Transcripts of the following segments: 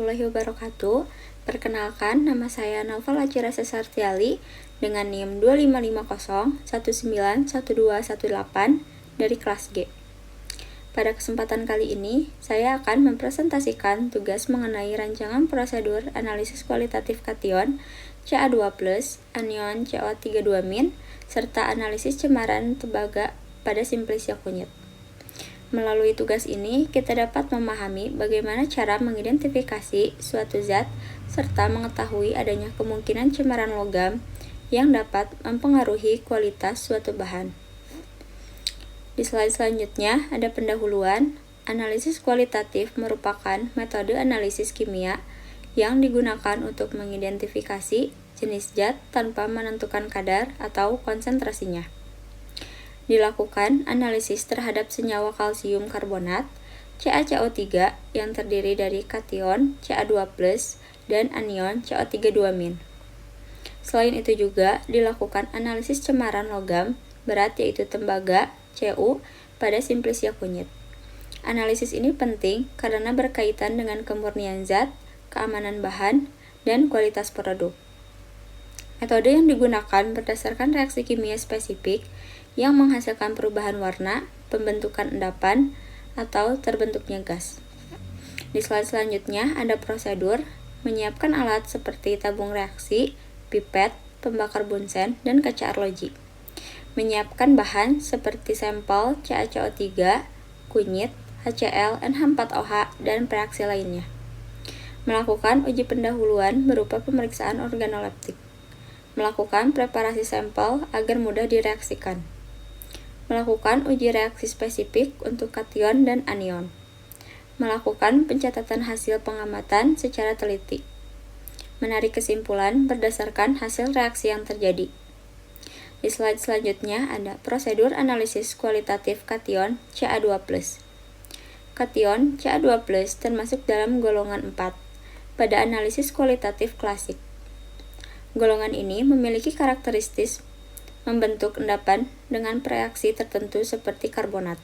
warahmatullahi wabarakatuh. Perkenalkan, nama saya Naufal Acira Sesartiali dengan NIM 2550191218 dari kelas G. Pada kesempatan kali ini, saya akan mempresentasikan tugas mengenai rancangan prosedur analisis kualitatif kation Ca2+, anion CO32-, serta analisis cemaran tembaga pada simplisia kunyit. Melalui tugas ini, kita dapat memahami bagaimana cara mengidentifikasi suatu zat serta mengetahui adanya kemungkinan cemaran logam yang dapat mempengaruhi kualitas suatu bahan. Di slide selanjutnya ada pendahuluan. Analisis kualitatif merupakan metode analisis kimia yang digunakan untuk mengidentifikasi jenis zat tanpa menentukan kadar atau konsentrasinya. Dilakukan analisis terhadap senyawa kalsium karbonat CaCO3 yang terdiri dari kation Ca2+ dan anion CO32-. Selain itu juga dilakukan analisis cemaran logam berat yaitu tembaga Cu pada simplisia kunyit. Analisis ini penting karena berkaitan dengan kemurnian zat, keamanan bahan, dan kualitas produk. Metode yang digunakan berdasarkan reaksi kimia spesifik yang menghasilkan perubahan warna, pembentukan endapan, atau terbentuknya gas. Di slide selanjutnya ada prosedur menyiapkan alat seperti tabung reaksi, pipet, pembakar bunsen, dan kaca arloji. Menyiapkan bahan seperti sampel CaCO3, kunyit, HCl, NH4OH, dan reaksi lainnya. Melakukan uji pendahuluan berupa pemeriksaan organoleptik. Melakukan preparasi sampel agar mudah direaksikan. Melakukan uji reaksi spesifik untuk kation dan anion. Melakukan pencatatan hasil pengamatan secara teliti. Menarik kesimpulan berdasarkan hasil reaksi yang terjadi. Di slide selanjutnya ada prosedur analisis kualitatif kation Ca2+. Kation Ca2+ termasuk dalam golongan 4 pada analisis kualitatif klasik. Golongan ini memiliki karakteristik membentuk endapan dengan reaksi tertentu seperti karbonat.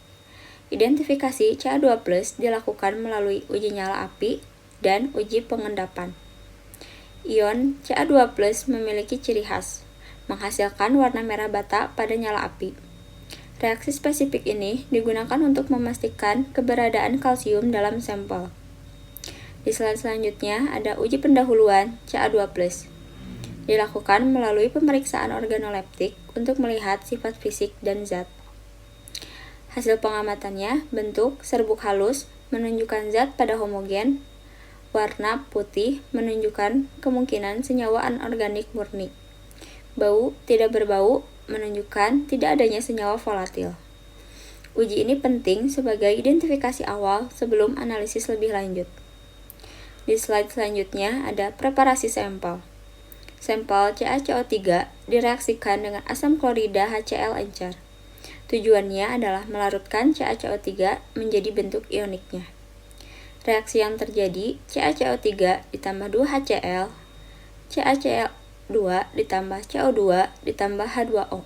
Identifikasi Ca2+ dilakukan melalui uji nyala api dan uji pengendapan. Ion Ca2+ memiliki ciri khas, menghasilkan warna merah bata pada nyala api. Reaksi spesifik ini digunakan untuk memastikan keberadaan kalsium dalam sampel. Di slide selanjutnya ada uji pendahuluan Ca2+. Dilakukan melalui pemeriksaan organoleptik untuk melihat sifat fisik dan zat. Hasil pengamatannya, bentuk serbuk halus menunjukkan zat pada homogen, warna putih menunjukkan kemungkinan senyawa anorganik murni. Bau tidak berbau menunjukkan tidak adanya senyawa volatil. Uji ini penting sebagai identifikasi awal sebelum analisis lebih lanjut. Di slide selanjutnya ada preparasi sampel. Sampel CaCO3 direaksikan dengan asam klorida HCl encer. Tujuannya adalah melarutkan CaCO3 menjadi bentuk ioniknya. Reaksi yang terjadi CaCO3 ditambah 2HCl, CaCl2 ditambah CO2 ditambah H2O.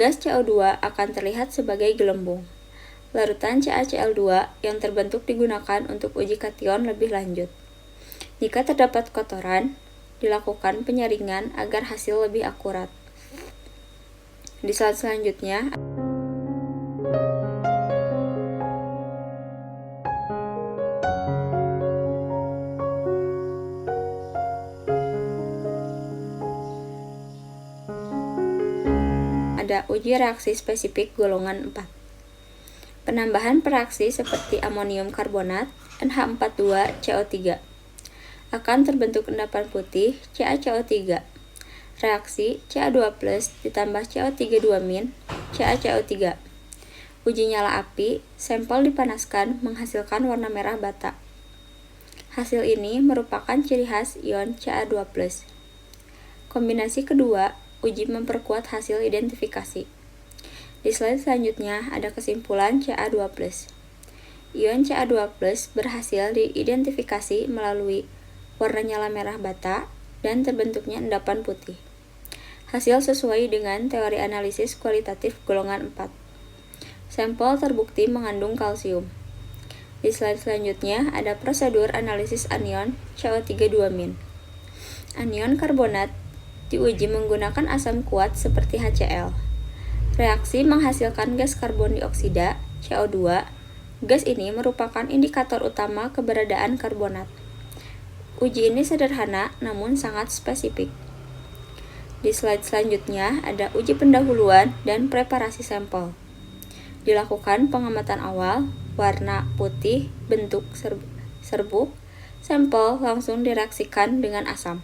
Gas CO2 akan terlihat sebagai gelembung. Larutan CaCl2 yang terbentuk digunakan untuk uji kation lebih lanjut. Jika terdapat kotoran, dilakukan penyaringan agar hasil lebih akurat. Di slide selanjutnya ada uji reaksi spesifik golongan 4. Penambahan reaksi seperti amonium karbonat NH42CO3 akan terbentuk endapan putih CaCO3. Reaksi Ca2+ ditambah CO32- CaCO3. Uji nyala api, sampel dipanaskan menghasilkan warna merah bata. Hasil ini merupakan ciri khas ion Ca2+. Kombinasi kedua, uji memperkuat hasil identifikasi. Di slide selanjutnya ada kesimpulan Ca2+. Ion Ca2+ berhasil diidentifikasi melalui warna nyala merah bata, dan terbentuknya endapan putih. Hasil sesuai dengan teori analisis kualitatif golongan 4. Sampel terbukti mengandung kalsium. Di Di slide selanjutnya ada prosedur analisis anion CO3-2-. Anion karbonat diuji menggunakan asam kuat seperti HCl. Reaksi menghasilkan gas karbon dioksida, CO2. Gas ini merupakan indikator utama keberadaan karbonat. Uji ini sederhana namun sangat spesifik. Di slide selanjutnya ada uji pendahuluan dan preparasi sampel. Dilakukan pengamatan awal, warna putih, bentuk serbuk, sampel langsung direaksikan dengan asam.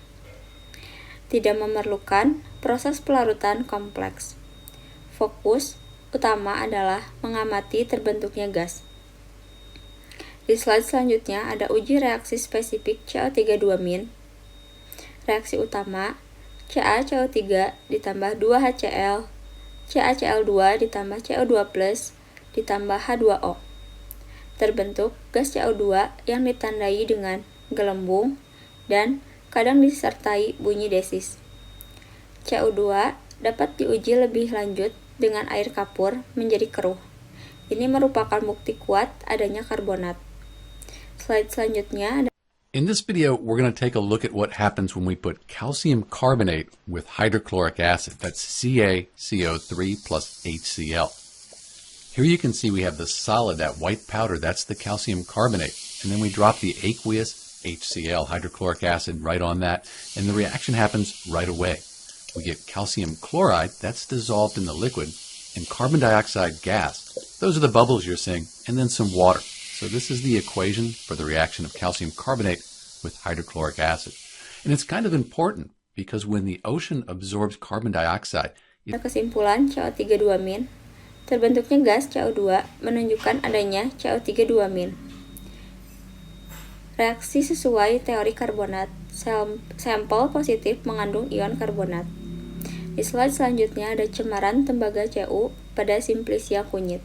Tidak memerlukan proses pelarutan kompleks. Fokus utama adalah mengamati terbentuknya gas. Di slide selanjutnya ada uji reaksi spesifik CO3-2-. Reaksi utama CaCO3 ditambah 2HCl, CaCl2 ditambah CO2+ ditambah H2O. Terbentuk gas CO2 yang ditandai dengan gelembung dan kadang disertai bunyi desis. CO2 dapat diuji lebih lanjut dengan air kapur menjadi keruh. Ini merupakan bukti kuat adanya karbonat. Slide selanjutnya. In this video, we're going to take a look at what happens when we put calcium carbonate with hydrochloric acid. That's CaCO3 plus HCl. Here you can see we have the solid, that white powder, that's the calcium carbonate. And then we drop the aqueous HCl, hydrochloric acid, right on that. And the reaction happens right away. We get calcium chloride, that's dissolved in the liquid, and carbon dioxide gas. Those are the bubbles you're seeing, and then some water. So this is the equation for the reaction of calcium carbonate with hydrochloric acid. And it's kind of important because when the ocean absorbs carbon dioxide, kesimpulan CO3-2-. Terbentuknya gas CO2 menunjukkan adanya CO3-2-. Reaksi sesuai teori karbonat. Sampel positif mengandung ion karbonat. Di slide selanjutnya ada cemaran tembaga Cu pada simplicia kunyit.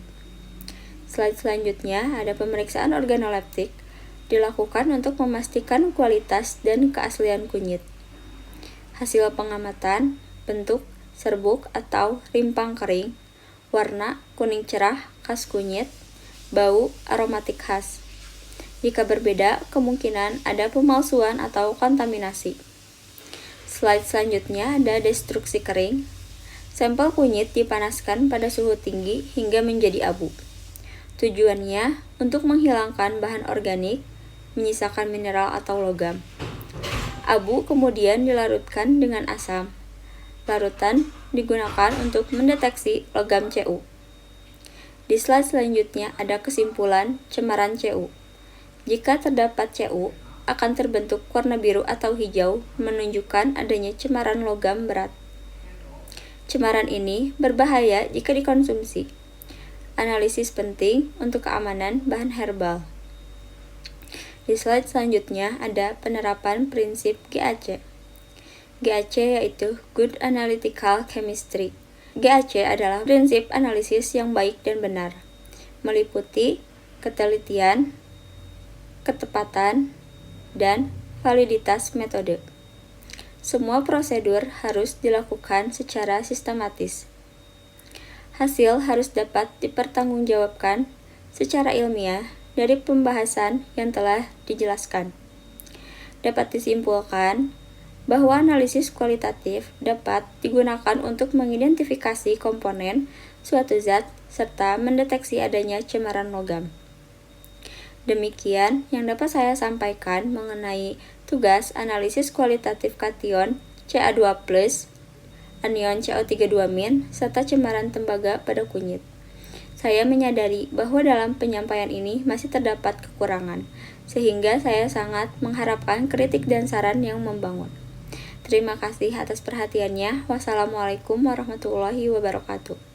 Slide selanjutnya ada pemeriksaan organoleptik dilakukan untuk memastikan kualitas dan keaslian kunyit. Hasil pengamatan, bentuk serbuk atau rimpang kering, warna kuning cerah khas kunyit, bau aromatik khas. Jika berbeda, kemungkinan ada pemalsuan atau kontaminasi. Slide selanjutnya ada destruksi kering. Sampel kunyit dipanaskan pada suhu tinggi hingga menjadi abu. Tujuannya untuk menghilangkan bahan organik, menyisakan mineral atau logam. Abu kemudian dilarutkan dengan asam. Larutan digunakan untuk mendeteksi logam Cu. Di slide selanjutnya ada kesimpulan cemaran Cu. Jika terdapat Cu, akan terbentuk warna biru atau hijau menunjukkan adanya cemaran logam berat. Cemaran ini berbahaya jika dikonsumsi. Analisis penting untuk keamanan bahan herbal. Di slide selanjutnya ada penerapan prinsip GAC. GAC yaitu Good Analytical Chemistry. GAC adalah prinsip analisis yang baik dan benar, meliputi ketelitian, ketepatan, dan validitas metode. Semua prosedur harus dilakukan secara sistematis. Hasil harus dapat dipertanggungjawabkan secara ilmiah dari pembahasan yang telah dijelaskan. Dapat disimpulkan bahwa analisis kualitatif dapat digunakan untuk mengidentifikasi komponen suatu zat serta mendeteksi adanya cemaran logam. Demikian yang dapat saya sampaikan mengenai tugas analisis kualitatif kation Ca2+, anion CO3-2-, serta cemaran tembaga pada kunyit. Saya menyadari bahwa dalam penyampaian ini masih terdapat kekurangan, sehingga saya sangat mengharapkan kritik dan saran yang membangun. Terima kasih atas perhatiannya. Wassalamualaikum warahmatullahi wabarakatuh.